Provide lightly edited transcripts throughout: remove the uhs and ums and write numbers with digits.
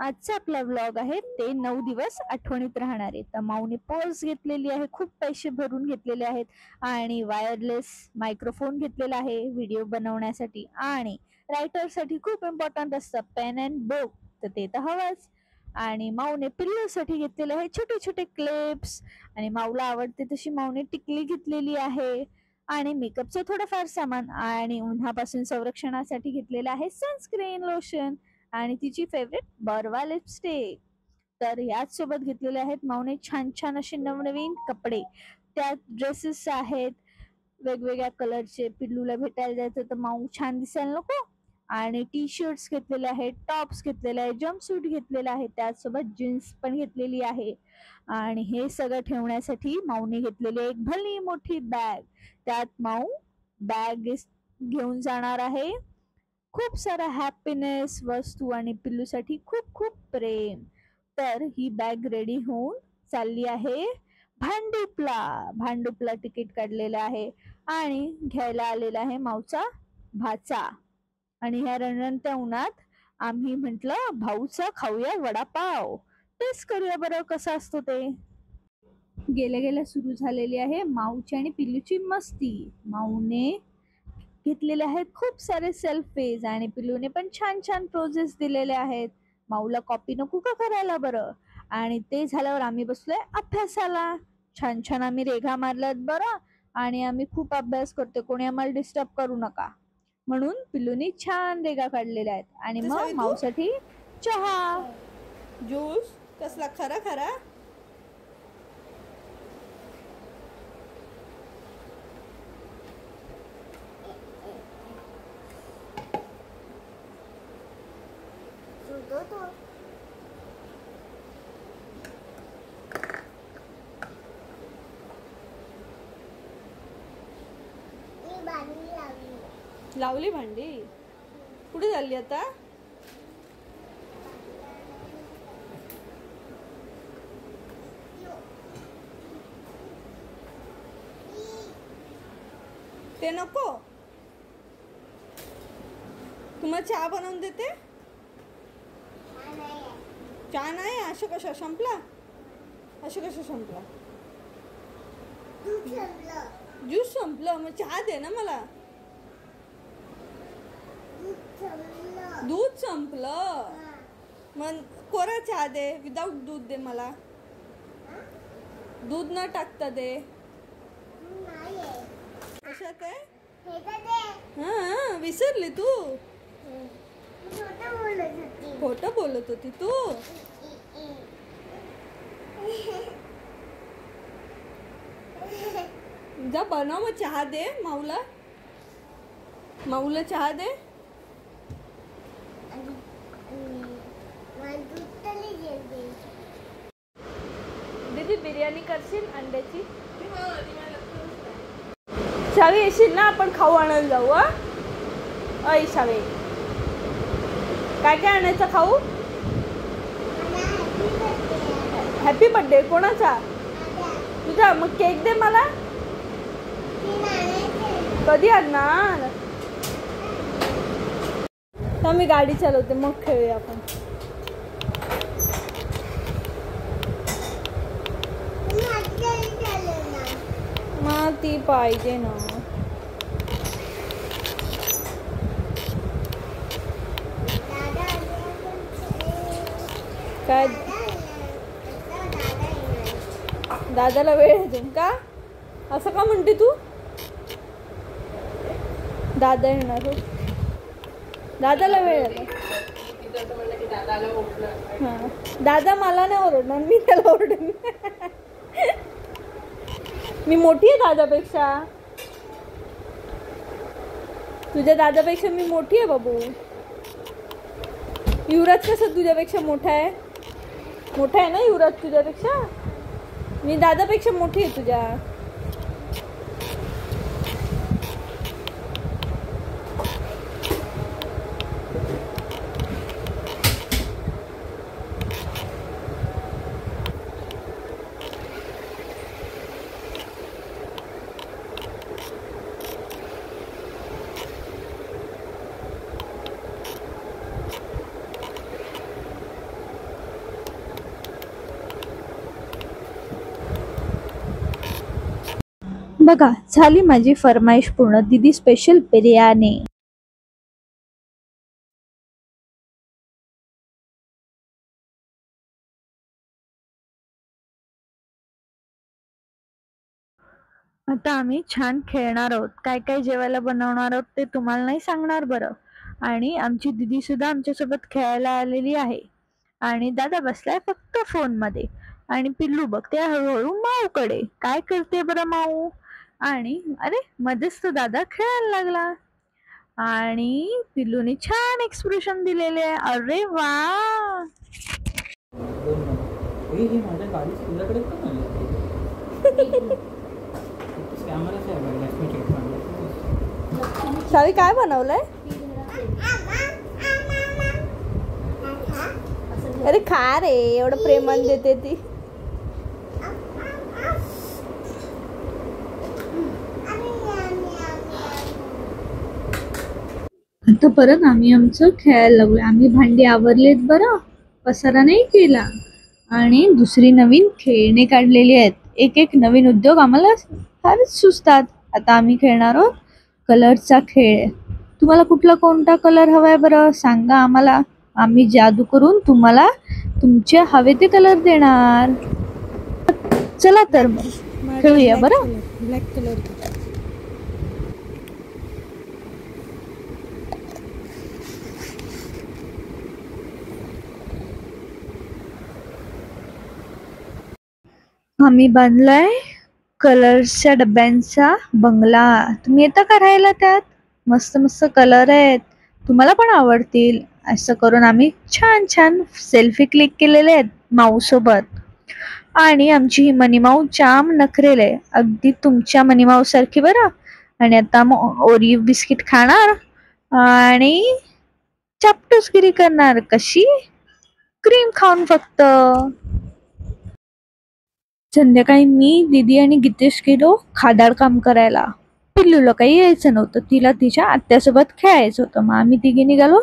आजचा आपला व्लॉग आहे ते 9 दिवस आठवणीत राहणार आहे. तर माऊने पर्स घेतलेली आहे, खूप पैसे भरून घेतलेले आहेत आणि वायरलेस मायक्रोफोन घेतलेला आहे व्हिडिओ बनवण्यासाठी. आणि रायटरसाठी खूप इम्पॉर्टंट असतं पेन अँड बुक, तर ते तर हवंच. आणि माऊने पिल्लूसाठी घेतलेले आहे छोटे छोटे क्लिप्स, आणि माऊला आवडते तशी माऊने टिकली घेतलेली आहे. आणि मेकअपचं थोडंफार सामान, आणि उन्हापासून संरक्षणासाठी घेतलेलं आहे सनस्क्रीन लोशन, आणि तिची फेवरेट बर्वा लिपस्टिक. तर याच सोबत घेतलेले आहेत माऊने छान छान असे नवनवीन कपडे. त्यात ड्रेसेस आहेत वेगवेगळ्या कलरचे, पिल्लूला भेटायला जायचं तर माऊ छान दिसायला नको. आणि टी शर्ट्स घेतलेले आहेत, टॉप्स घेतलेले आहे, जम्पसूट घेतलेला आहे, त्याचसोबत जीन्स पण घेतलेली आहे. आणि हे सगळं ठेवण्यासाठी माऊने घेतलेली एक भली मोठी बॅग. त्यात माऊ बॅग घेऊन जाणार आहे खूप सारा हॅपीनेस वस्तू आणि पिल्लूसाठी खूप खूप प्रेम. तर ही बॅग रेडी होऊन चालली आहे भांडुपला तिकीट काढलेलं आहे आणि घ्यायला आलेला आहे माऊचा भाचा. आणि ह्या रणरणत्या उन्हात आम्ही म्हटलं भाऊचा खाऊया वडापाव, टेस्ट करूया बरं कसा असतो ते. गेल्या गेल्या सुरू झालेली आहे माऊची आणि पिल्लूची मस्ती. माऊने घेतलेले आहेत खूप सारे सेल्फीज आणि पिल्लूने पण छान छान पोजेस दिलेले आहेत. माऊला कॉपी नको का करायला बरं. आणि ते झाल्यावर आम्ही बसलोय अभ्यासाला. छान छान आम्ही रेघा मारल्यात बरं, आणि आम्ही खूप अभ्यास करतो, कोणी आम्हाला डिस्टर्ब करू नका म्हणून पिल्लूनी छान रेघा काढलेल्या आहेत. आणि मग माऊसाठी चहा ज्यूस कसला खरा खरा. लावली भांडी. कुठे चालली आता. ते नको. तुम्हाला चहा बनवून देते. चहा नाही. असं कसं संपला. असं कसं संपला. ज्यूस संपलं. मग चहा दे ना मला. दूध संपलं. मग कोरा चहा दे, विदाउट दूध दे मला. दूध न टाकता दे. कशात आहे. हा विसरली तू. खोटं बोलत होती तू. जा बनव मग चहा दे माऊला. माऊला चहा दे. दीदी बिर्याणी करशील अंड्याची. शावे येशील ना, आपण खाऊ आणायला जाऊ. अय शावे, काय काय आणायचं खाऊ. हॅपी बर्थडे कोणाचा. तुझा. मग केक दे मला. कधी आणणार. तर मी गाडी चालवते मग खेळूया आपण. मग ती पाहिजे ना. काय दादाला वेळ अजून का. असं का म्हणते तू. दादा येणार. दादाला वेळ आहे. हा दादा मला नाही ओरडणार, मी त्याला ओरडेन. मी मोठी आहे दादापेक्षा. तुझ्या दादापेक्षा मी मोठी आहे बाबू. युवराज कसं तुझ्यापेक्षा मोठा आहे. मोठा आहे ना युवराज तुझ्यापेक्षा. मी दादापेक्षा मोठी आहे तुझ्या. बघा, झाली माझी फरमाईश पूर्ण. दीदी स्पेशल बिर्याणी. आता आम्ही छान खेळणार आहोत. काय काय जेवायला बनवणार आहोत ते तुम्हाला नाही सांगणार बरं. आणि आमची दीदी सुद्धा आमच्यासोबत खेळायला आलेली आहे. आणि दादा बसलाय फक्त फोन मध्ये. आणि पिल्लू बघते हळूहळू माऊकडे. काय करते बरं माऊ? आणि अरे मध्येच तो दादा खेळायला लागला. आणि पिल्लूने छान एक्सप्रेशन दिलेले आहे. अरे वा. माझ्या गाडी तुझ्याकडे पण आली. शावी काय बनवलंय? अरे खा रे, एवढं प्रेमान देते ती. आता परत आम्ही आमचं खेळायला लागलो. आम्ही भांडी आवरलेत बरं, पसारा नाही केला. आणि दुसरी नवीन खेळणी काढलेली आहेत. एक एक नवीन उद्योग आम्हाला फारच सुचतात. आता आम्ही खेळणार आहोत कलरचा खेळ. तुम्हाला कोणता कलर हवाय बरं सांगा आम्हाला. आम्ही जादू करून तुम्हाला तुमचे हवे ते कलर देणार. चला तर मग खेळूया बरं. Black colour. आम्ही बांधलाय कलरच्या डब्यांचा बंगला. तुम्ही येता का राहायला त्यात? मस्त मस्त कलर आहेत, तुम्हाला पण आवडतील. असं करून आम्ही छान छान सेल्फी क्लिक केलेले आहेत माऊ सोबत. आणि आमची ही मनी माऊ जाम नखरेल आहे, अगदी तुमच्या मनी माऊ सारखी बरं. आणि आता मग ओरिओ बिस्किट खाणार आणि चापटूसगिरी करणार. कशी? क्रीम खाऊन फक्त. संध्याकाळी मी, दीदी आणि गितेश गेलो खादाड काम करायला. पिल्लूला काही यायचं नव्हतं, तिला तिच्या आत्यासोबत खेळायचं होतं. मग आम्ही तिघे निघालो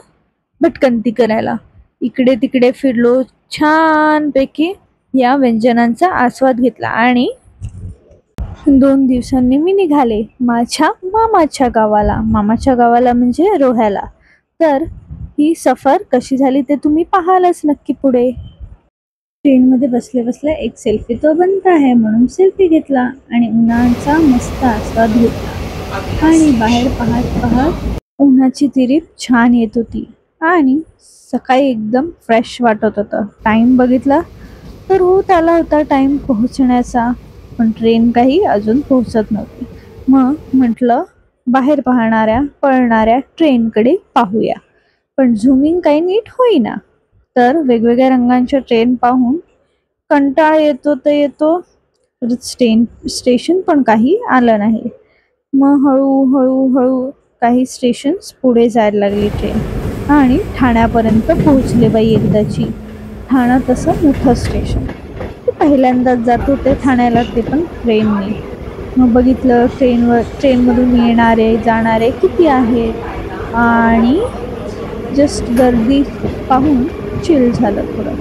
भटकंती करायला. इकडे तिकडे फिरलो, छान पैकी या व्यंजनांचा आस्वाद घेतला. आणि 2 दिवसांनी मी निघाले माझ्या मामाच्या गावाला. मामाच्या गावाला म्हणजे रोह्याला. तर ही सफर कशी झाली ते तुम्ही पाहालच नक्की पुढे. ट्रेनमध्ये बसल्या बसल्या एक सेल्फी तो बनत आहे म्हणून सेल्फी घेतला. आणि उन्हाचा मस्त आस्वाद घेतला. आणि बाहेर पाहत पाहत उन्हाची तिरीप छान येत होती. आणि सकाळी एकदम फ्रेश वाटत होतं. टाइम बघितला तर होत आला होता टाइम पोहोचण्याचा, पण ट्रेन काही अजून पोहोचत नव्हती. मग म्हटलं बाहेर पळणाऱ्या ट्रेनकडे पाहूया. पण झूमिंग काही नीट होईना. तर वेगवेगळ्या रंगांच्या ट्रेन पाहून कंटाळा येतो. स्टेशन पण काही आलं नाही. मग हळूहळू काही स्टेशन्स पुढे जायला लागली ट्रेन. आणि ठाण्यापर्यंत पोहोचले बाई एकदाची. ठाणा तसं मोठं स्टेशन. ते पहिल्यांदाच जात होते ठाण्याला, ते पण ट्रेनने. मग बघितलं ट्रेनमधून येणारे जाणारे किती आहेत. आणि जस्ट गर्दी पाहून चिल झालं थोडं.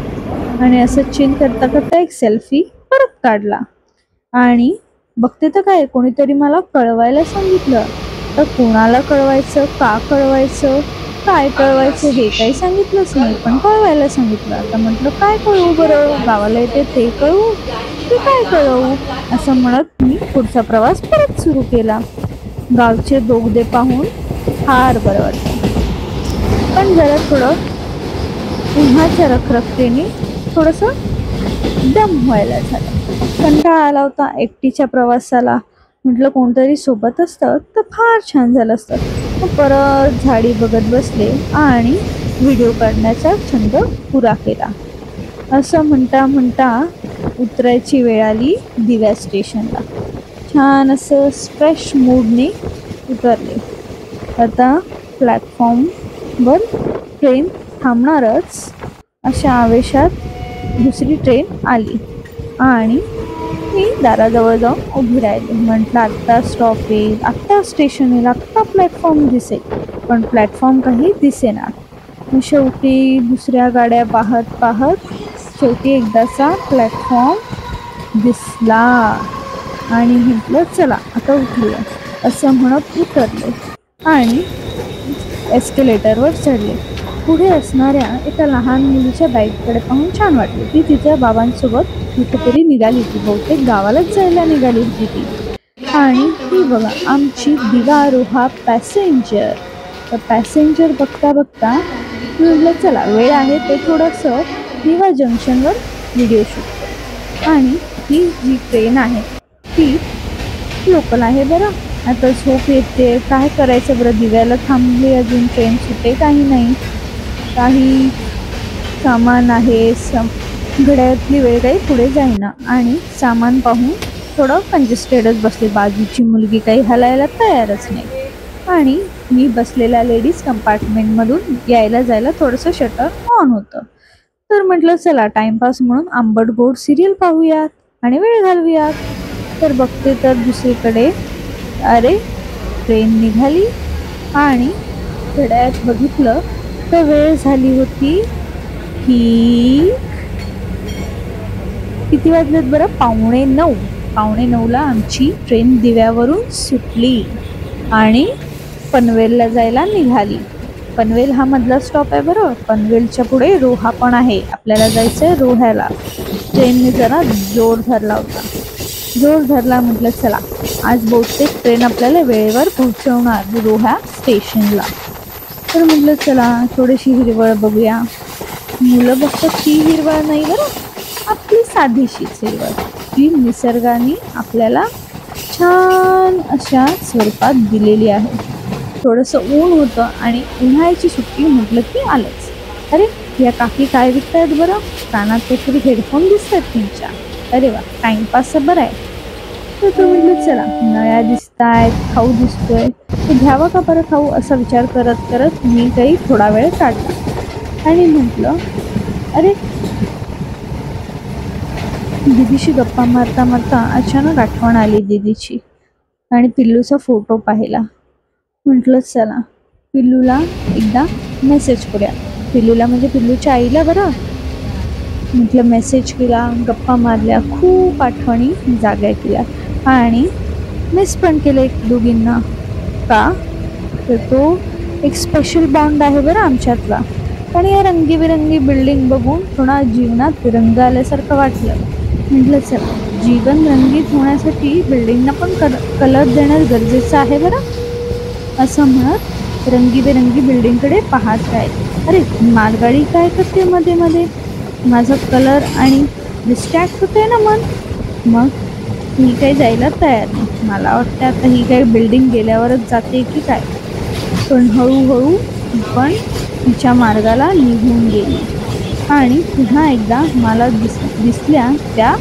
आणि असं चिल करता करता एक सेल्फी परत काढला. आणि बघते तर काय, कोणीतरी मला कळवायला सांगितलं. तर कोणाला कळवायचं, का कळवायचं, काय कळवायचं हे काही सांगितलंच नाही, पण कळवायला सांगितलं. आता म्हटलं काय कळवू बरं, गावाला येते ते कळवू की काय कळवू. असं म्हणत मी पुढचा प्रवास परत सुरू केला. गावचे बोगदे पाहून फार बरं वाटतं, पण जरा थोडं उन्हाच्या रखरखतेने थोडंसं दम व्हायला झालं. कंटाळा आला होता एकटीच्या प्रवासाला. म्हटलं कोणतरी सोबत असतं तर फार छान झालं असतं. मग परत झाडी बघत बसले आणि व्हिडिओ काढण्याचा छंद पुरा केला. असं म्हणता म्हणता उतरायची वेळ आली दिव्या स्टेशनला. छान असं फ्रेश मूडने उतरले. आता प्लॅटफॉर्मवर ट्रेन थांबणारच अशा आवेशात दुसरी ट्रेन आली. आणि मी दाराजवळ जाऊन उभी राहिली. म्हटलं आत्ता स्टॉप येईल, आत्ता स्टेशन येईल, आत्ता प्लॅटफॉर्म दिसेल. पण प्लॅटफॉर्म काही दिसेना. मग शेवटी दुसऱ्या गाड्या पाहत शेवटी एकदाचा प्लॅटफॉर्म दिसला. आणि म्हटलं चला आता उतरूया असं म्हणत उतरले आणि एस्केलेटरवर चढले. पुढे असणाऱ्या एका लहान मुलीच्या बाईककडे पाहून छान वाटले. ती तिच्या बाबांसोबत कुठेतरी निघाली होती, बहुतेक गावालाच जायला निघाली होती ती. आणि ती बघा आमची दिवा रोहा पॅसेंजर. तर पॅसेंजर बघता बघता म्हटलं चला वेळ आहे ते थोडंसं दिवा जंक्शनवर व्हिडिओ शूट करतो. आणि ही जी ट्रेन आहे ती लोकल आहे बरं. आता झोप येते, काय करायचं बरं, दिव्याला थांबली अजून, ट्रेन सुटे काही नाही, काही सामान आहे, घड्याळातली वेळ काही पुढे जाईना आणि सामान पाहून थोडं कंजेस्टेडच बसले. बाजूची मुलगी काही हलायला तयारच नाही आणि मी बसलेल्या लेडीज कंपार्टमेंटमधून यायला जायला थोडंसं शटर ऑन होतं. तर म्हटलं चला टाइमपास म्हणून आंबट गोड सिरियल पाहूयात आणि वेळ घालवूयात. तर बघते तर दुसरीकडे अरे ट्रेन निघाली आणि घड्याळात बघितलं तर वेळ झाली होती ही किती वाजलेत बरं, 8:45. 8:45ला आमची ट्रेन दिव्यावरून सुटली आणि पनवेलला जायला निघाली. पनवेल हा मधला स्टॉप आहे बरं. पनवेलच्या पुढे रोहा पण आहे, आपल्याला जायचं आहे रोह्याला. ट्रेनने जरा जोर धरला होता. जोर धरला म्हटलं चला आज बहुतेक ट्रेन आपल्याला वेळेवर पोहोचवणार रोहा स्टेशनला. तर म्हटलं चला थोडीशी हिरवळ बघूया. मुलं बघतात ती हिरवळ नाही बरं, आपली साधीशीच हिरवळ जी निसर्गाने आपल्याला छान अशा स्वरूपात दिलेली आहे. थोडंसं ऊन होतं आणि उन्हाळ्याची सुट्टी म्हटलं की आलंच. अरे या काकी काय विकतायत बरं, कानात काहीतरी हेडफोन दिसतात त्यांच्या. अरे वा टाइमपास बरं आहे. तर तो म्हटलं चला नळ्या दिसत आहेत, खाऊ दिसतोय, तर घ्यावा का बरं खाऊ असा विचार करत करत मी काही थोडा वेळ काढला आणि म्हटलं अरे दीदीशी गप्पा मारता मारता अचानक आठवण आली दीदीची आणि पिल्लूचा फोटो पाहिला. म्हटलं चला पिल्लूला एकदा मेसेज करूया. पिल्लूला म्हणजे पिल्लूच्या आईला बरं. म्हटलं मेसेज केला, गप्पा मारल्या, खूप आठवणी जाग्या केल्या आणि मिस पण केलं एक दोघींना. का तर तो एक स्पेशल बॉन्ड आहे बरं आमच्यातला. पण या रंगीबिरंगी बिल्डिंग बघून थोडा जीवनात रंग आल्यासारखं वाटलं. म्हटलं चला जीवन रंगीत होण्यासाठी बिल्डिंगना पण कलर देणं गरजेचं आहे बरं. असं म्हणत रंगीबेरंगी बिल्डिंगकडे पाहत राहील. अरे मालगाडी काय करते मध्ये मध्ये, माझा कलर आणि डिस्ट्रॅक्ट होते ना मन. मग ही काही जायला तयार नाही. मला वाटतं आता ही काही बिल्डिंग गेल्यावरच जाते की काय. पण हळूहळू पण तिच्या मार्गाला निघून गेली आणि पुन्हा एकदा मला दिसल्या त्या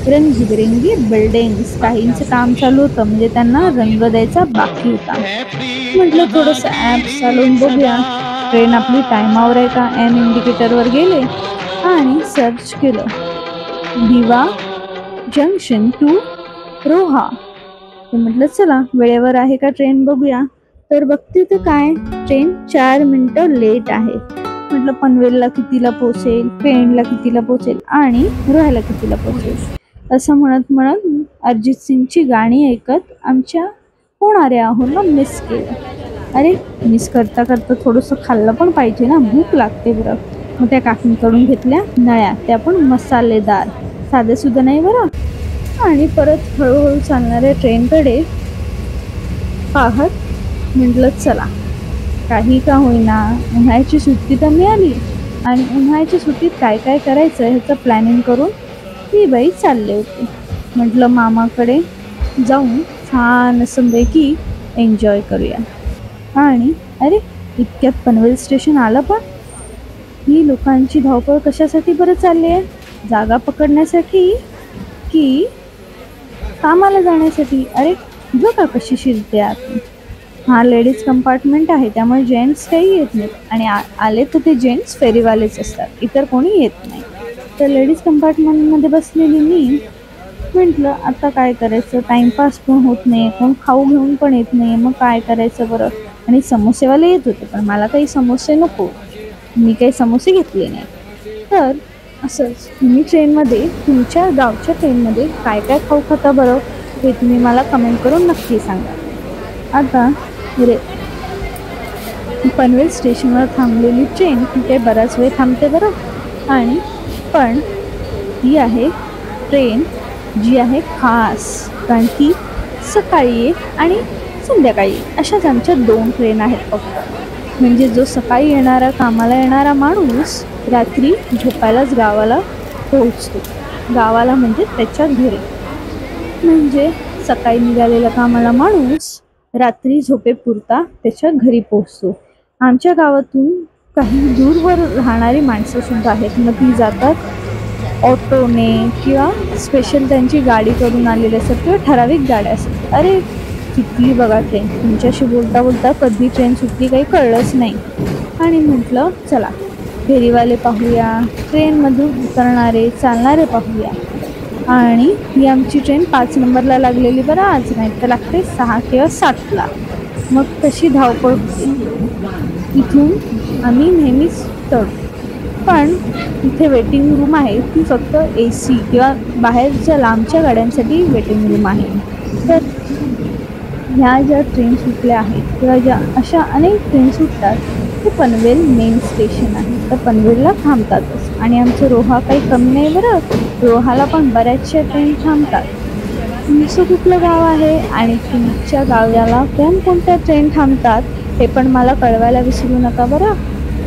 रंगीबेरंगी बिल्डिंग्स. काहींचं काम चालू होतं म्हणजे त्यांना रंग द्यायचा बाकी होता. म्हटलं थोडंसं ॲप चालवून बघूया ट्रेन आपली टायमावर आहे का. एम इंडिकेटरवर गेले आणि सर्च केलं दिवा जंक्शन टू रोहा. तर म्हटलं चला वेळेवर आहे का ट्रेन बघूया. तर बघते तर काय ट्रेन 4 मिनिटं लेट आहे. म्हटलं पनवेलला कितीला पोहोचेल, पेणला कितीला पोहोचेल आणि रोह्याला कितीला पोहोचेल असं म्हणत म्हणत अरिजित सिंगची गाणी ऐकत आमच्या होणाऱ्या आहोंना मिस केलं. अरे मिस करता करता थोडंसं खाल्लं पण पाहिजे ना, भूक लागते बरं. मग त्या काकींकडून घेतल्या नळ्या, त्या पण मसालेदार, साधेसुद्धा नाही बरं. आणि परत हळूहळू चालणाऱ्या ट्रेनकडे पाहत म्हटलं चला काही का होईना उन्हाळ्याची सुट्टी तर मिळाली आणि उन्हाळ्याच्या सुट्टीत काय काय करायचं ह्याचं प्लॅनिंग करून ती बाई चालले होते. म्हटलं मामाकडे जाऊन छान असं पैकी एन्जॉय करूया. आणि अरे इतक्यात पनवेल स्टेशन आलं. पण ही लोकांची धावपळ कशासाठी बरं चालली आहे, जागा पकडण्यासाठी की कामाला जाण्यासाठी. अरे बघा कशी शिरते आत. हा लेडीज कंपार्टमेंट आहे त्यामुळे जेंट्स काही येत नाहीत आणि आले तर ते जेंट्स फेरीवालेच असतात, इतर कोणी येत नाही. तर लेडीज कंपार्टमेंटमध्ये बसलेली मी म्हटलं आता काय करायचं, टाइमपास पण होत नाही, कोण खाऊ घेऊन पण येत नाही, मग काय करायचं बरं. आणि समोसेवाले येत होते पण मला काही समोसे नको, मी काही समोसे घेतले नाही. तर असंच तुम्ही ट्रेनमध्ये तुमच्या गावच्या ट्रेनमध्ये काय काय खाऊ खाता बरं हे तुम्ही मला कमेंट करून नक्की सांगा. आता पनवेल स्टेशनवर थांबलेली ट्रेन काही बराच वेळ थांबते बरं. आणि पण ही आहे ट्रेन जी आहे खास, कारण ती सकाळी एक आणि संध्याकाळी अशाच आमच्या 2 ट्रेन आहेत फक्त. म्हणजे जो सकाळी येणारा कामाला येणारा माणूस रात्री झोपायलाच गावाला पोहोचतो. गावाला म्हणजे त्याच्या घरी. म्हणजे सकाळी निघालेला कामाला माणूस रात्री झोपेपुरता त्याच्या घरी पोहोचतो. आमच्या गावातून काही दूरवर राहणारी माणसं सुद्धा आहेत. मग ती जातात ऑटोने किंवा स्पेशल त्यांची गाडी करून आलेले असतात किंवा ठराविक गाड्या असतात. अरे किती बघा ट्रेन. तुमच्याशी बोलता बोलता कधी ट्रेन सुटली काही कळलंच नाही. आणि म्हटलं चला फेरीवाले पाहूया, ट्रेनमधून उतरणारे चालणारे पाहूया. आणि ही आमची ट्रेन 5 नंबरला लागलेली बरं आज, नाही तर लागते 6 किंवा 7ला. मग कशी धावपळ होती. इथून आम्ही नेहमीच चढतो, पण इथे वेटिंग रूम आहे ती फक्त AC किंवा बाहेरच्या लांबच्या गाड्यांसाठी वेटिंग रूम आहे. तर ह्या ज्या ट्रेन सुटल्या आहेत किंवा ज्या अशा अनेक ट्रेन सुटतात ते पनवेल मेन स्टेशन आहे. तर पनवेलला थांबतातच. आणि आमचं रोहा काही कमी नाही बरं. रोहाला पण बऱ्याचशा ट्रेन थांबतात. तुमचं कुठलं गाव आहे आणि तुमच्या गावाला कोणत्या ट्रेन थांबतात हे पण मला कळवायला विसरू नका बरं.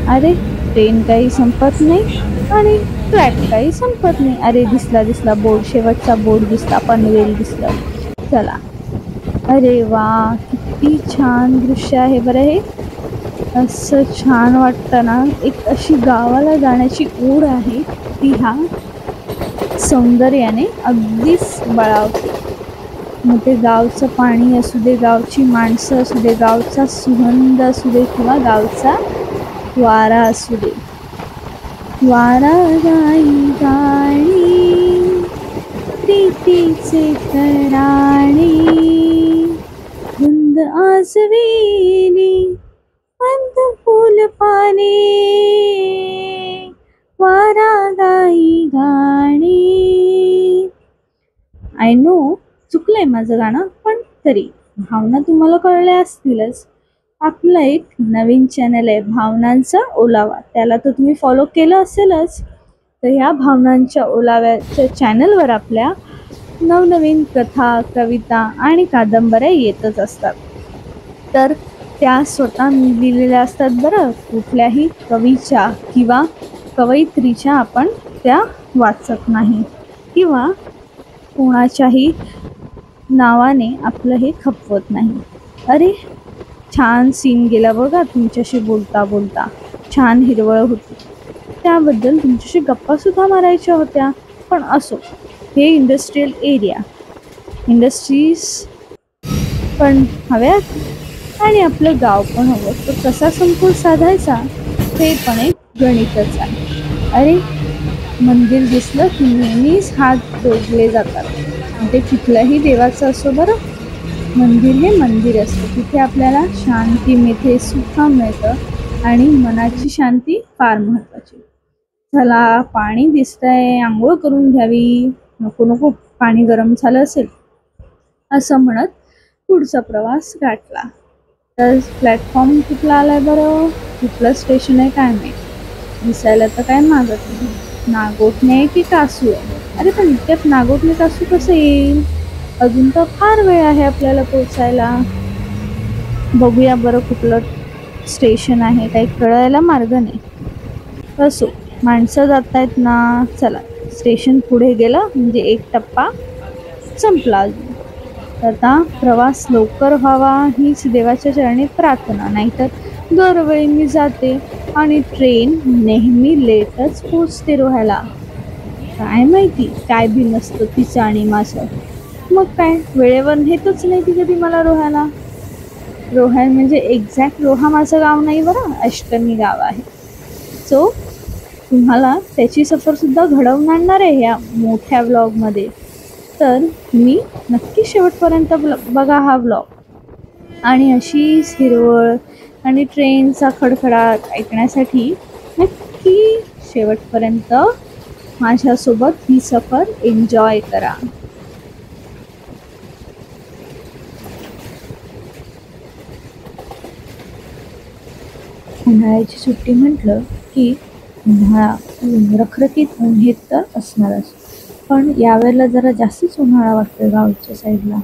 अरे ट्रेन काही संपत नाही आणि ट्रॅक काही संपत नाही. अरे दिसला बोर्ड, शेवटचा बोर्ड दिसला, पनवेल दिसलं. चला. अरे वा किती छान दृश्य आहे बरं हे. असं छान वाटतं ना. एक अशी गावाला जाण्याची ओढ आहे ती ह्या सौंदर्याने अगदीच बळावते. मग ते गावचं पाणी असू दे, गावची माणसं असू दे, गावचा सुगंध असू दे किंवा गावचा वारा असू दे. वारा गाई गाणी प्रीतीचे तराणे, धुंद आसवेली अंत फुल पाने, वारा गाई गाणी. आय नो चुकलंय माझं गाणं, पण तरी भावना तुम्हाला कळल्या असतीलच. आपलं एक नवीन चॅनल आहे भावनांचा ओलावा, त्याला तर तुम्ही फॉलो केलं असेलच. तर ह्या भावनांच्या ओलाव्याच्या चॅनलवर आपल्या नवनवीन कथा, कविता आणि कादंबऱ्या येतच असतात. तर त्या स्वतः मी लिहिलेल्या असतात बरं. कुठल्याही कवीच्या किंवा कवयित्रीच्या आपण त्या वाचत नाही किंवा कोणाच्याही नावाने आपलं हे खपवत नाही. अरे छान सीन गेला बघा तुमच्याशी बोलता बोलता. छान हिरवळ होती, त्याबद्दल तुमच्याशी गप्पासुद्धा मारायच्या होत्या. पण असो, हे इंडस्ट्रियल एरिया, इंडस्ट्रीज पण हव्यात आणि आपलं गाव पण हवं. तर कसा समतोल साधायचा हे पण एक गणितच आहे. अरे मंदिर दिसलं की नेहमीच हात जोडले जातात. ते कुठल्याही देवाचं असो बरं. मंदिर हे मंदिर असतं. तिथे आपल्याला शांती मिळते, सुख मिळतं आणि मनाची शांती फार महत्त्वाची. चला पाणी दिसतंय, आंघोळ करून घ्यावी. नको पाणी गरम झालं असेल असं म्हणत पुढचा प्रवास गाठला. तर प्लॅटफॉर्म कुठला आलाय बरं, कुठलं स्टेशन आहे काय नाही. दिसायला तर काय मागत नाही. नागोठणे आहे की कासू आहे. अरे पण इतक्यात नागोठणे कासू कसं येईल. अजून तर फार वेळ आहे आपल्याला पोचायला. बघूया बरं कुठलं स्टेशन आहे, काही कळायला मार्ग नाही. असो, माणसं जात आहेत ना. चला स्टेशन पुढे गेलं म्हणजे एक टप्पा संपला. अजून आता प्रवास लवकर व्हावा हीच देवाच्या चरणी प्रार्थना. नाहीतर दरवेळी मी जाते आणि ट्रेन नेहमी लेटच पोचते रोहायला. काय माहिती काय बी नसतं तिचं आणि माझं. मग काय वेळेवर नेतच नाही ती कधी मला रोहायला. रोहा म्हणजे एक्झॅक्ट रोहा माझं गाव नाही बरं, अष्टमी गाव आहे. सो तुम्हाला त्याची सफरसुद्धा घडवून आणणार आहे ह्या मोठ्या व्लॉगमध्ये. तर तुम्ही नक्की शेवटपर्यंत बघा हा व्लॉग. आणि अशीच हिरवळ आणि ट्रेनचा खडखडाट ऐकण्यासाठी नक्की शेवटपर्यंत माझ्यासोबत ही सफर एन्जॉय करा. उन्हाळ्याची सुट्टी म्हटलं की उन्हाळा, ऊन, रखरखीत ऊन हे तर असणारच. पण यावेळेला जरा जास्तच उन्हाळा वाटतोय गावच्या साईडला.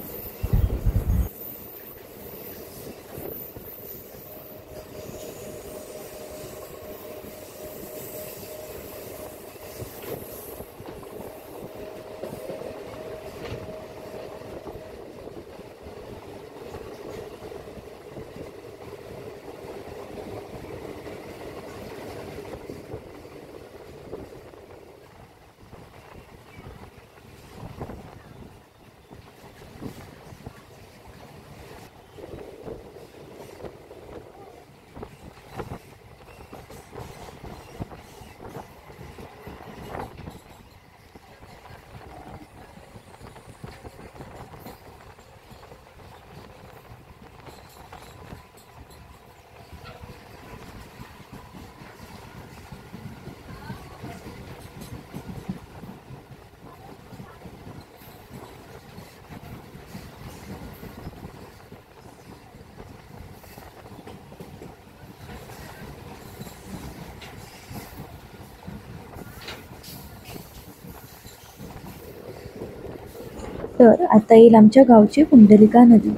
तर आता येईल आमच्या गावची कुंडलिका नदी.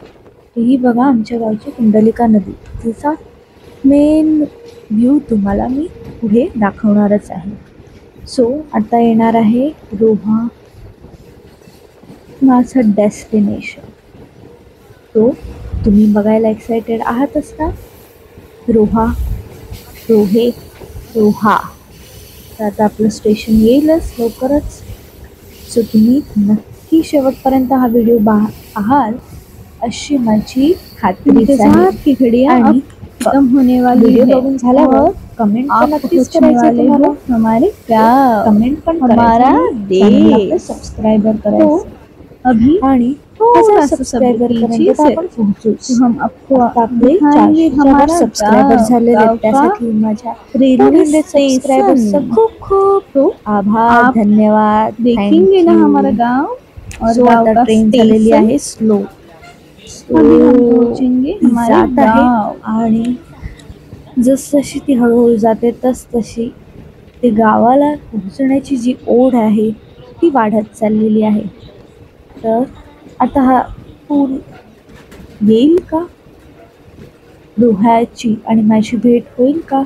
ही बघा आमच्या गावची कुंडलिका नदी, तिचा मेन व्ह्यू तुम्हाला मी पुढे दाखवणारच आहे. सो आता येणार आहे रोहा, माझं डेस्टिनेशन. तो तुम्ही बघायला एक्सायटेड आहातच ना? रोहा, रोहे, रोहा. तर आता आपलं स्टेशन येईलच लवकरच. सो तुम्ही नक्की शेवटपर्यंत हा व्हिडिओ पाहाल अशी माझी खात्री आहे. आणि खत्म होने वाली व्हिडिओ है बघून झाल्यावर कमेंट पण नक्कीच करायचं तुम्हाला. हमारे प्यार, कमेंट पण हमारा देश, सबस्क्राइबर करायचं अभी आणि थोड़ा सा सबस्क्राइबर सब्र पर्यंत कीजिए आपण पोहोचू. हम आपको आता आपले दिखाएंगे 400 हमारा सबस्क्रायबर झालेले गाव आहेत. का त्यासाठी माझ्या रेलवे 200 सबस्क्रायबर्सचं स्टेशन। खूप खूप आभार, आप धन्यवाद. देखेंगे ना Thank you. हमारा गांव और सो गांव आता का ट्रेन झालेली स्टेशन। आहे स्लो. अभी हम पहुंचेंगे हमारे जात आहे गांव। आणि जसजशी ती हळूहळू जाते तशी ते गावाला पोहोचण्याची जी ओढ आहे ती वाढत चाललेली आहे. तर आता हा पूर येईल का? रोह्याची आणि माझी भेट होईल का?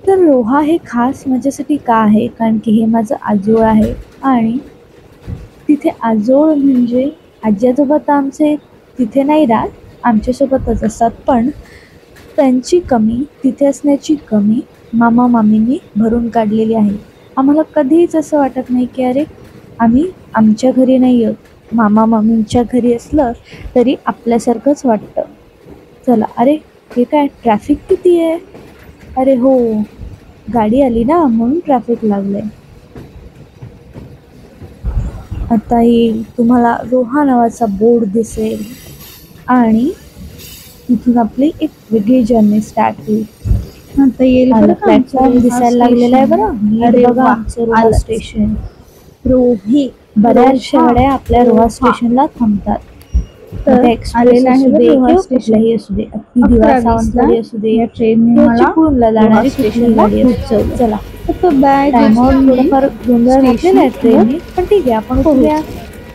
तर रोहा हे खास माझ्यासाठी का आहे? कारण की हे माझं आजोळ आहे आणि तिथे आजोळ म्हणजे आजी आजोबा तर आमचे तिथे नाही राहत, आमच्यासोबतच असतात. पण त्यांची कमी, तिथे असण्याची कमी मामा मामींनी भरून काढलेली आहे. आम्हाला कधीच असं वाटत नाही की अरे आम्ही आमच्या घरी नाही आहोत. मामा मामींच्या घरी असलं तरी आपल्यासारखंच वाटतं. चला, अरे हे काय ट्रॅफिक किती आहे? अरे हो, गाडी आली ना म्हणून ट्रॅफिक लागलंय. आता येईल तुम्हाला रोहा नावाचा बोर्ड दिसेल आणि तिथून आपली एक वेगळी जर्नी स्टार्ट होईल. आता येईल बरं का प्लॅटफॉर्म आमचं दिसायला रोहा लागलेला आहे स्टेशन। बरं. अरे बघा वा, आमचं रोहा आलंच। स्टेशन. रोही बऱ्याचशा रोहा, गाड्या आपल्या रोहा रोहा। स्टेशनला थांबतात. तर आता एक्सप्रेस आलेला आहे असू दे बरं रोहा किंवा स्टेशन। कुठलाही असू दे, अगदी 11:20 दिवा ला सावंतवाडी असू दे या ट्रेनने किंवा मला चिपळूणला जाणारी रोहा स्पेशल स्टेशनला गाडी असू. पोहोचवलं। चला, फक्त बॅग टायमावर वस्तू थोडंफार गोंधळ घातलेला आहे ट्रेनने, पण ठीक आहे, आपण उठूया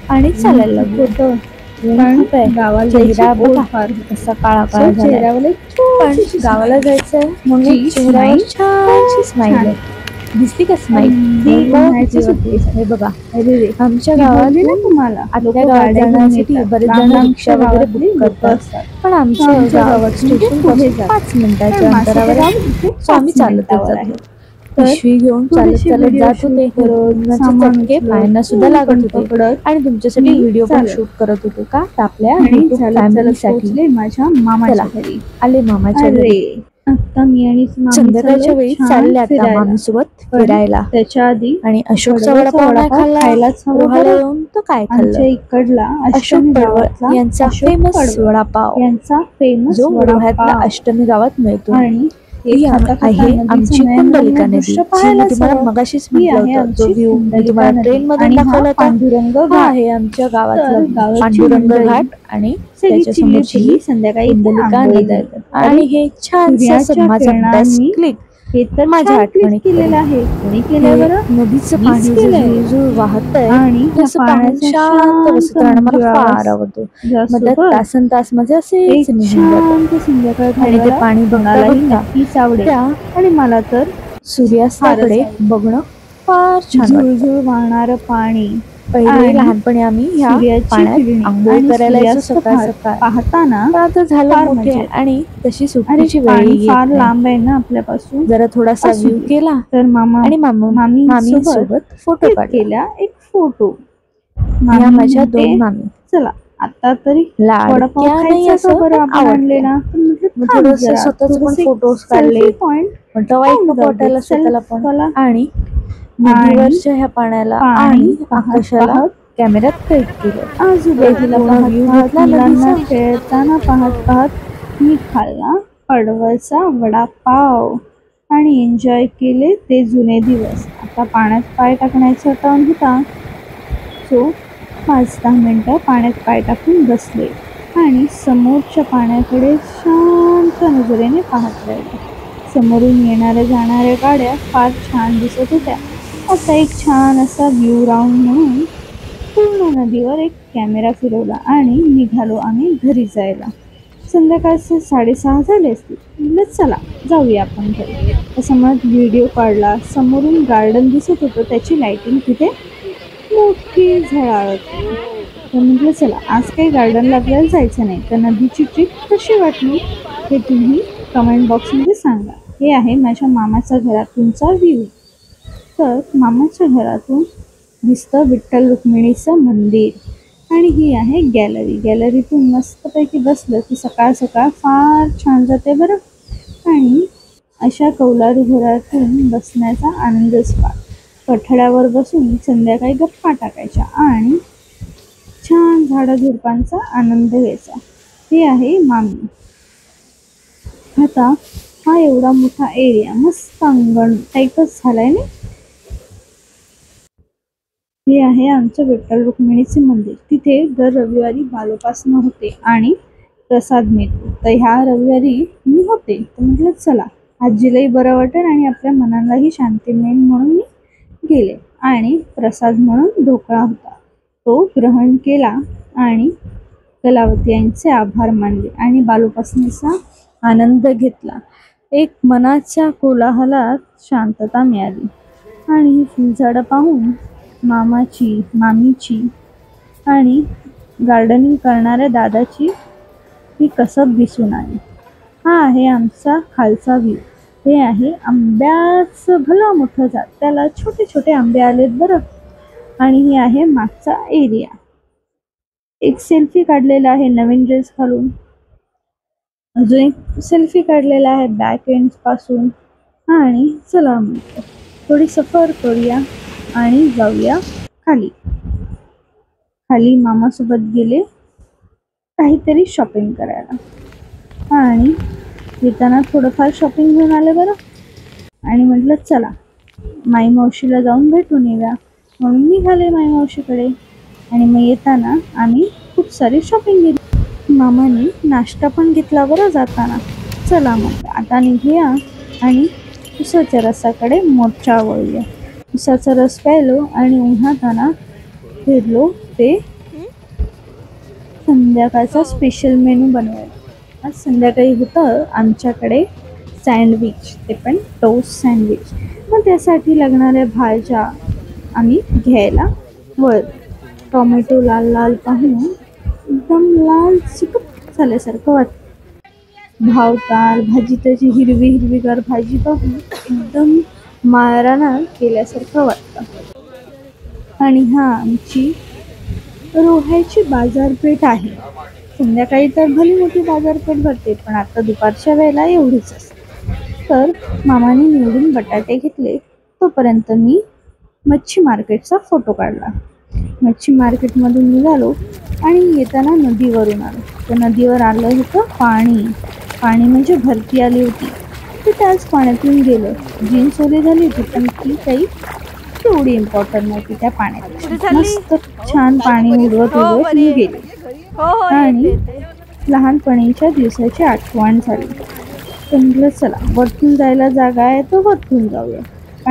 आणि चालायला लागू. होतं पण खूप आहे. गावाला चेहरा जायची बघा ओढ फार होती. कसा काळा काळा झालाय. चेहऱ्यावर एक पण छोटीशी गावाला जायचंय म्हणून जी चेहऱ्यावर smile छानशी स्माईल छान. आहे. दिसती का स्माईल? अगदी उन्हाळ्याची सुट्टी. हे बघा अरे रे, आमच्या मी गावात बोलली ना तुम्हाला आपल्या लोकं गावात गाड्या घेऊन जाण्यासाठी येतात. बरेच लांब जण लांबच्या रिक्षा वगैरे गावातली बुक लोकं करतात. असतात. पण आमच्या आमच्या गावात गावात स्टेशन पुढे पासून जात. 5 मिनिटाच्या पण अंतरावर माझं आहे. गाव इथे सो आम्ही 5 चालतच मिनिटावर जातो. आहे. तर पिशवी घेऊन चालत थोडीशी चालत व्हिडिओ जात होते. शूट करत, उन्हाचे सामान चटके उचलत, पायांना सुद्धा लागत पण होते पकडत आणि तुमच्यासाठी मी व्हिडिओ पण चालत. शूट करत होते. का? तर आपल्या आणि YouTube चालत चालत फॅमिलीसाठी. पोहोचले माझ्या मामाच्या चला, घरी. आले मामाच्या घरी. अरे, आता मी आणि मामी संध्याकाळच्या चाललोय वेळी छान चालले आता फिरायला. मामीसोबत पण फिरायला. त्याच्या आधी आणि अशोकचा खडगाचा वडापाव नाही वडापाव खाल्ला. खायलाच हवा रोहाला बरं. येऊन तो काय आमच्या खाल्लं? इकडला अशोक अष्टमी पडवळ गावातला यांचा अशोक फेमस पडवळ वडापाव यांचा फेमस जो रोह्यातला वडापाव अष्टमी गावात मिळतो. आणि ही आहे आमची कुंडलिका नदी, जी मी तुम्हाला मगाशीच म्हटलं होतं. जो व्ह्यू मी तुम्हाला ट्रेन मधून दाखवला होता, हा आहे आमच्या गावातला पांडुरंग घाट आणि त्याच्या समोरची ही संध्याकाळी कुंडलिका नदी. आणि हे छान माझा बेस्ट क्लिक हे तर माझ्या आठवणी केलेलं आहे. कोणी केलं बरं? नदीचं मीच पाणी केलंय. झुळझुळ वाहत आहे आणि तसं पाणी शांत बसत राहणं मला फार आवडतं. मध्यात तासन तास माझे असेच निघून जातात. संध्याकाळ आणि ते पाणी कोणालाही बघता नक्कीच आवडेल. त्या आणि मला तर सूर्यास्ताकडे बघणं फार छान वाटतं. झुळझुळ वाहणारं पाणी पहिले आणि लहानपणी आम्ही ह्या सूर्याची पाण्यात किरणे आंघोळ आणि करायला यायचो सूर्यास्त सकाळ सकाळ. पाहताना पण आता झालं फार मोठे मजा येते. आणि तशी अरे सुट्टीची वेळ पाणी येत फार नाही. लांब आहे ना आपल्यापासून. जरा थोडासा असू व्ह्यू दे. केला तर मामा आणि मामी सोबत फोटो क्लिक काढला. केला एक फोटो. ह्या मामी माझ्या म्हणते, दोन मामी चला आता तरी वडापाव लाडक्या नाही खायचा असं का बरं पण आपण आवडत्या. आणलेला. तर म्हटलं मग थांब थोडंसं जरा, स्वतःच पण थोडंसं फोटोज एक काढले. selfie point पण तेव्हा एक नको वाटायला स्वतःला पण. आणि नदीवरच्या ह्या पाण्याला आणि आकाशाला कॅमेऱ्यात कैद केलं. आजूबाजूला पूर्ण पाहत view पाहत घेतला मुलांना नदीचा. खेळताना पाहत मी खाल्ला पडवळचा वडापाव आणि एन्जॉय केले ते जुने दिवस. आता पाण्यात पाय टाकण्याचा टर्न होता. सो 5-10 मिनिटं पाण्यात पाय टाकून बसले आणि समोरच्या पाण्याकडे शांत नजरेने पाहत राहिले. समोरून येणाऱ्या जाणाऱ्या गाड्या फार छान दिसत होत्या. आता एक छान असा व्ह्यू राऊंड म्हणून पूर्ण नदीवर एक कॅमेरा फिरवला आणि निघालो आम्ही घरी जायला. संध्याकाळचे 6:30 झाले असतील. म्हटलं चला जाऊया आपण घरी. तसं मग व्हिडिओ काढला. समोरून गार्डन दिसत होतं, त्याची लाईटिंग तिथे मोठी झळाळत होती. तर म्हटलं चला आज काही गार्डनला आपल्याला जायचं नाही. तर नदीची ट्रिप कशी वाटली हे तुम्ही कमेंट बॉक्समध्ये सांगा. हे आहे माझ्या मामाच्या घरातूनचा व्ह्यू. तर मामाच्या घरातून दिसतं विठ्ठल रुक्मिणीचं मंदिर आणि ही आहे गॅलरी. गॅलरीतून मस्तपैकी बसलं की सकाळ सकाळ फार छान जाते बरं. आणि अशा कौलारू घरातून बसण्याचा आनंदच फार. कठड्यावर बसून संध्याकाळी गप्पा टाकायच्या आणि छान झाडाझुडपांचा आनंद घ्यायचा. हे आहे मामी. आता हा एवढा मोठा एरिया मस्त अंगण टाईपच झालाय ना. हे आहे आमचं विठ्ठल रुक्मिणीचे मंदिर. तिथे दर रविवारी बालोपासना होते आणि प्रसाद मिळतो. तर ह्या रविवारी मी होते. तर म्हटलं चला आजीलाही बरं वाटेल आणि आपल्या मनालाही शांती मिळेल म्हणून मी गेले. आणि प्रसाद म्हणून ढोकळा होता, तो ग्रहण केला आणि कलावती यांचे आभार मानले आणि बालोपासनेचा आनंद घेतला. एक मनाच्या कोलाहलात शांतता मिळाली. आणि ही फुलझाडं पाहून मामाची, मामीची आणि गार्डनिंग करणाऱ्या दादाची ही कसब दिसून आली. हा आहे आमचा खालचा व्ह्यू. हे आहे आंब्याचं भलं मोठं झाड, त्याला छोटे छोटे आंबे आलेत बरं. आणि हे आहे मागचा एरिया. एक सेल्फी काढलेला आहे नवीन ड्रेस घालून. अजून एक सेल्फी काढलेला आहे बॅक एंड पासून. आणि चला मग थोडी सफर करूया आणि जाऊया खाली. खाली मामासोबत गेले काहीतरी शॉपिंग करायला आणि येताना थोडंफार शॉपिंग घेऊन आले बरं. आणि म्हटलं चला माई मावशीला जाऊन भेटून येऊया म्हणून निघाले माई मावशीकडे. आणि मग येताना आम्ही खूप सारी शॉपिंग केली. मामाने नाश्ता पण घेतला बरं जाताना. चला मग आता निघूया आणि उसाच्या रसाकडे मोर्चा वळूया. उसाचा रस प्यायलो आणि उन्हाताना फिरलो. ते संध्याकाळचा स्पेशल मेनू बनवायला. आज संध्याकाळी होतं आमच्याकडे सँडविच, ते पण टोस्ट सँडविच. मग त्यासाठी लागणाऱ्या भाज्या आम्ही घ्यायला वळलो. टोमॅटो लाल लाल पाहून एकदम लाल चिकट झाल्यासारखं वाटतं. भावताल भाजी त्याची हिरवी हिरवीगार भाजी पाहून एकदम माराना केल्यासारखं वाटतं. आणि हा आमची रोह्याची बाजारपेठ आहे. संध्याकाळी तर भली मोठी बाजारपेठ भरते, पण आता दुपारच्या वेळेला एवढीच असते. तर मामाने निवडून बटाटे घेतले. तोपर्यंत मी मच्छी मार्केटचा फोटो काढला. मच्छी मार्केटमधून निघालो आणि येताना नदीवरून आलो. तर नदीवर आलं होतं पाणी. पाणी म्हणजे भरती आली होती. ते त्याच पाण्यातून गेलं. जीन्स ओली झाली होती पण ती काही तेवढी इम्पॉर्टंट नव्हती त्या पाण्यात. मस्त छान पाणी उडवत उडवत मी गेले आणि लहानपणीच्या दिवसाची आठवण झाली. तर म्हटलं चला वरतून जायला जागा आहे तर वरतून जाऊया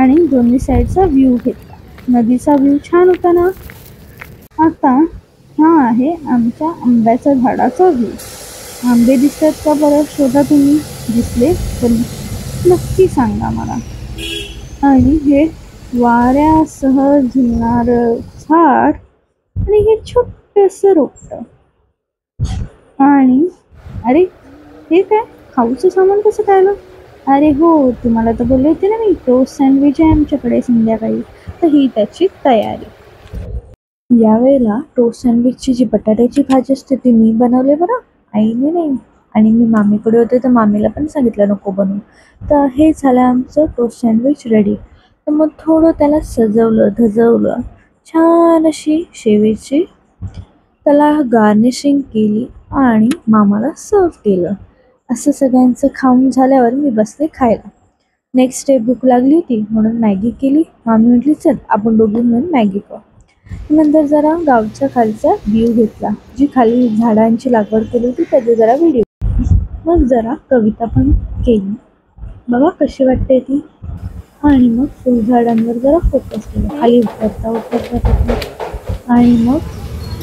आणि दोन्ही साईडचा व्ह्यू घेतला. नदीचा व्ह्यू छान होता ना. आता हा आहे आमच्या आंब्याच्या झाडाचा व्ह्यू. आंबे दिसतात का बरं शोधा तुम्ही. दिसले तर नक्की सांगा मला. आणि हे वाऱ्यासह झुलणार झाड आणि हे छोटस रोपट आणि अरे हे काय खाऊचं सामान कसं काय आलं. अरे हो तुम्हाला तर बोलले होते ना मी टोस्ट सँडविच आहे आमच्याकडे संध्याकाळी. तर ही त्याची तयारी. यावेळेला टोस्ट सँडविचची जी बटाट्याची भाजी असते ती मी बनवले बरं, आईने नाही. आणि मी मामीकडे होते तर मामीला पण सांगितलं नको बनवू. तर हे झालं आमचं टोस्ट सँडविच रेडी. तर मग थोडं त्याला सजवलं धजवलं छान अशी शेवेची त्याला गार्निशिंग केली आणि मामाला सर्व केलं. असं सगळ्यांचं खाऊन झाल्यावर मी बसले खायला. नेक्स्ट डे भूक लागली होती म्हणून मॅगी केली. मामी म्हटली चल आपण दोघी मिळून मॅगी खाऊ. नंतर जरा गावच्या खालचा व्ह्यू घेतला. जी खाली झाडांची लागवड केली होती त्याचे जरा व्हिडिओ. मग जरा कविता पण केली बघा कशी वाटते ती. आणि मग फुलझाडांवर जरा फोकस केला खाली उतरता आणि मग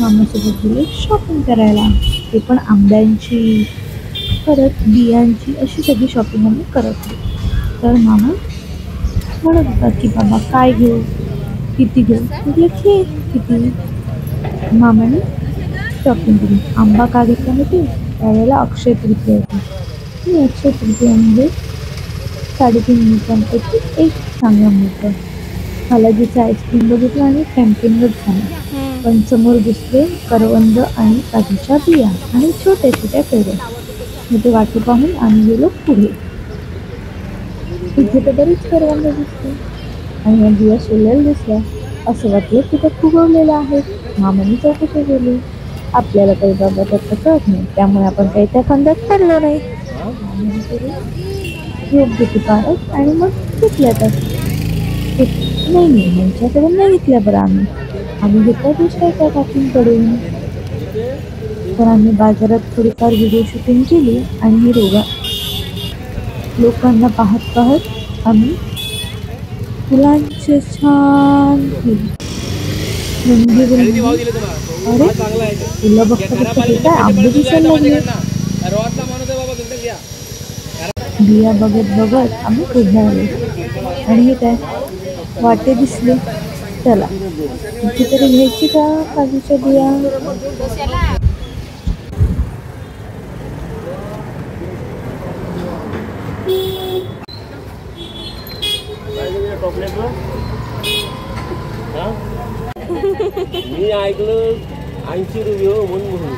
मामासोबत गेले शॉपिंग करायला. ते पण आंब्यांची परत बियांची अशी सगळी शॉपिंग आम्ही करत होतो. तर मामा म्हणत होता की बाबा काय घेऊ किती घेऊ. म्हटलं घे किती. मामाने शॉपिंग केली. आंबा का घेतला माहिती त्यावेळेला अक्षय तृतीया होती. मी अक्षय तृतीयामध्ये 3.5 मिनिटांपैकी एक चांगला मिळतं. बालाजीचं आईस्क्रीम बघितलं आणि कॅम्पिंगच झालं. पण समोर दिसले करवंद आणि काजूच्या बिया आणि छोट्या छोट्या पेऱ्या. मग ते वाटू पाहून आम्ही गेलो पुढे. इथे तर बरीच करवंद दिसते आणि या बिया सोललेल्या दिसल्या. असं वाटलं तिथं फुगवलेलं आहे. मामाने चौकशी केली. आपल्याला काही बाबा त्याचं कळत नाही त्यामुळे आपण काही त्या फांद्यात पडलो नाही. योग्य ती पारत आणि मग घेतल्या नाही यांच्याकडून नाही घेतल्या बरं आम्ही घेतल्या दुसऱ्या एका काकींकडून. तर आम्ही बाजारात थोडीफार व्हिडिओ शूटिंग केली आणि ही लोकांना पाहत पाहत आम्ही फुलांचे छान अरे फुलं बघता बघता काय आंबे दिसायला लागले. बिया बघत बघत आम्ही पुढे आलो आणि हे काय वाटे दिसले. चला इथे तरी घ्यायची का काजूच्या बिया. मी ऐकलं 80 रुपये म्हणून.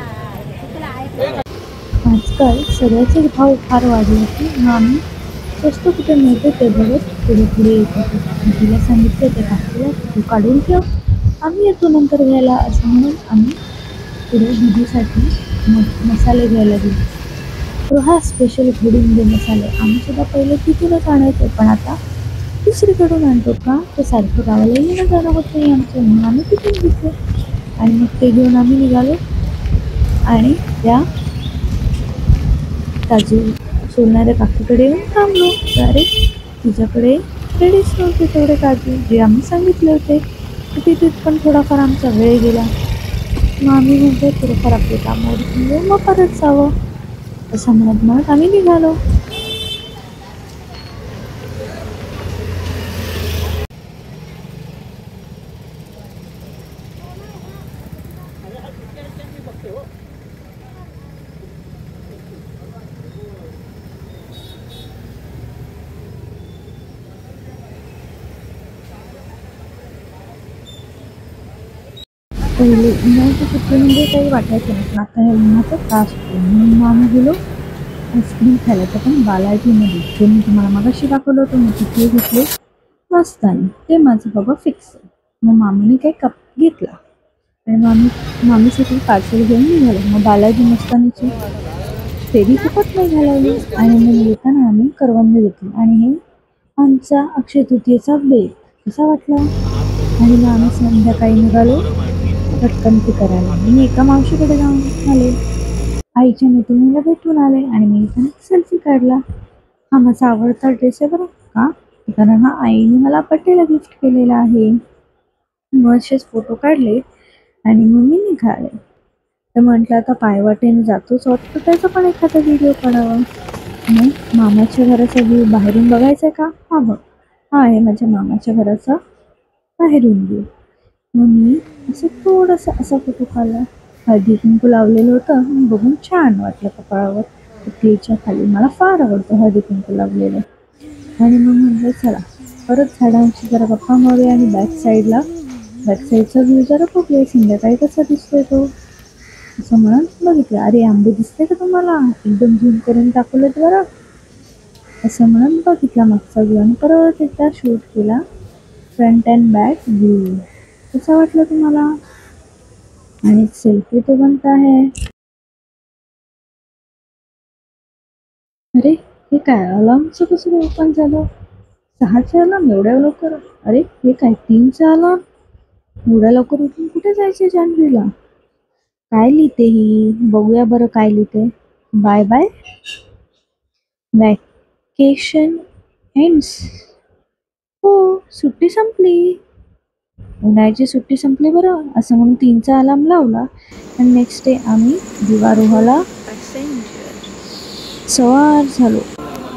आजकाल सगळ्याचे भाव फार वाढले होते. मग आम्ही स्वस्त कुठे मिळते ते बघत पुढे पुढे येत होतो. तिला सांगितलं त्या काकीला तू काढून ठेव आम्ही येतो नंतर घ्यायला असं म्हणून आम्ही पुढे दीदीसाठी मसाले घ्यायला गेलो. तर हा स्पेशल घोडुंबे मसाले आम्ही सुद्धा पहिले तिथूनच आणायचो पण आता दुसरीकडून आणतो का ते सारखं गावाला येणं जाणं होत नाही आमचं म्हणून आम्ही तिथून घेतलं. आणि मग ते घेऊन आम्ही निघालो आणि त्या काजू सोलणाऱ्या काकीकडे येऊन थांबलो. अरे तुझ्याकडे रेडीच नव्हते तेवढे काजू जे आम्ही सांगितले होते. तिथे पण थोडाफार आमचा वेळ गेला. मग आम्ही म्हणतो थोडंफार आपले कामावर मग परत जावं असं म्हणत आम्ही निघालो. पहिले उन्हाळ्याच्या सुट्टीमध्ये काही वाटायचं नाही पण आता उन्हाचा त्रास होतो म्हणून आम्ही गेलो आईस्क्रीम खायला. तर पण बालाजीमध्ये जे मी तुम्हाला मगाशी दाखवलं होतं मी तिथे घेतले मस्तानी. ते माझं बाबा फिक्स आहे. मग मामीने काही कप घेतला आणि मामीसाठी पार्सल घेऊन निघालो. मग बालाजी मस्तानीचे फेरी फुकट नाही घालवली आणि मग येताना आम्ही करवंद घेतली आणि हे आमचा अक्षय तृतीयेचा बेत कसा वाटला. आणि मग आम्ही संध्याकाळी निघालो भटकंती करायला. मी एका मावशीकडे जाऊन आले, आईच्या मैत्रिणीला भेटून आले आणि मी इथं सेल्फी काढला. हा माझा आवडता ड्रेस आहे बरं का, कारण हा आईने मला बर्थडेला गिफ्ट केलेला आहे. मग असेच फोटो काढले आणि मग मी निघाले. तर म्हटलं आता पायवाटेने जातोच आहोत तर त्याचा पण एखादा व्हिडिओ काढावा. मग मामाच्या घराचा व्ह्यू बाहेरून बघायचा का, हा बघ हा आहे माझ्या मामाच्या घराचा बाहेरून व्ह्यू. मग मी असं थोडासा असा फोटो काढला. हळदी कुंकू लावलेलं होतं, बघून छान वाटलं कपाळावर. टिकलीच्या खाली मला फार आवडतं हळदी कुंकू लावलेलं. आणि मग म्हटलं चला परत झाडांची जरा गप्पा मारूया आणि बॅक साईडचा व्ह्यू जरा बघूया संध्याकाळी कसा दिसतोय तो. असं म्हणून बघितलं, अरे आंबे दिसते का तुम्हाला, एकदम झूम करून दाखवलेत बरं. असं म्हणून बघितला मागचा व्ह्यू आणि परत एकदा शूट केला फ्रंट अँड बॅक व्ह्यू. कसा वाटलं तुम्हाला. आणि सेल्फी तो बनता है. अरे हे काय अलार्मचं कसं ओपन झालं. 6चा अलार्म एवढ्या लवकर. अरे हे काय 3चा अलार्म. एवढ्या लवकर उठून कुठे जायचे जान्हवीला. काय लिहिते ही, बघूया बरं काय लिहिते. Bye bye vacation ends. हो सुट्टी संपली, उन्हाळ्याची सुट्टी संपली बरं. असं म्हणून 3चा अलार्म लावला आणि नेक्स्ट डे आम्ही दिवारोहाला सवार झालो.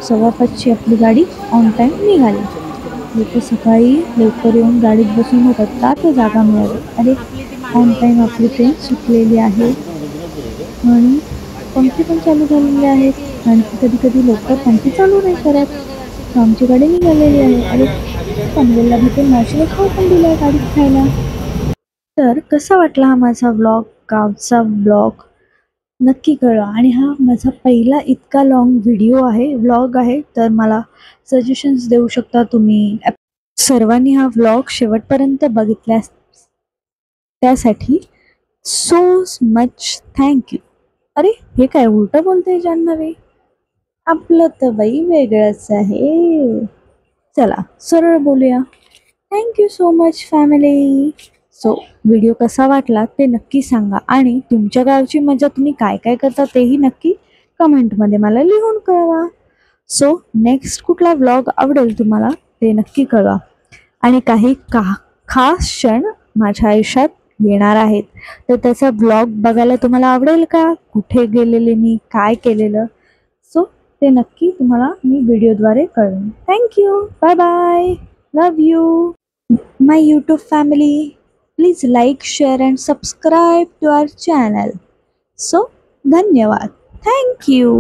5:15ची आपली गाडी ऑन टाईम निघाली. लोक सकाळी लवकर येऊन गाडीत बसून होतात का तर जागा मिळाली. अरे ऑन टाईम आपली ट्रेन सुटलेली आहे आणि पंक्ती पण चालू झालेली आहेत आणि कधी कधी लवकर पंक्ती चालू नाही करत. तर आमची गाडी निघालेली आहे. अरे पनवेलला भेटून मावशीला खाऊ पण दिला गाडीत खायला. तर कसा वाटला हा माझा व्लॉग, गावचा व्लॉग नक्की कळवा. आणि हा माझा पहिला इतका लॉंग व्हिडिओ आहे, व्लॉग आहे, तर मला सजेशन्स देऊ शकता तुम्ही. सर्वांनी हा व्लॉग शेवटपर्यंत बघितल्यास त्यासाठी सो मच थँक्यू. अरे हे काय उलटं बोलते जान्हवी, आपलं तर बाई वेगळंच आहे. चला सरळ बोलूया. Thank you so much family. So video कसा वाटला ते नक्की सांगा आणि तुमच्या गावची मजा तुम्ही काय काय करता तेही नक्की कमेंटमध्ये मला लिहून कळवा. सो नेक्स्ट कुठला व्लॉग आवडेल तुम्हाला ते नक्की कळवा. आणि काही खास क्षण माझ्या आयुष्यात येणार आहेत तर त्याचा व्लॉग बघायला तुम्हाला आवडेल का, कुठे गेलेले मी, काय केलेलं. सो ते नक्की तुम्हाला मी व्हिडिओद्वारे कळवेन. Thank you, bye bye, love you my YouTube family. Please like, share and subscribe to our channel. So, धन्यवाद. Thank you.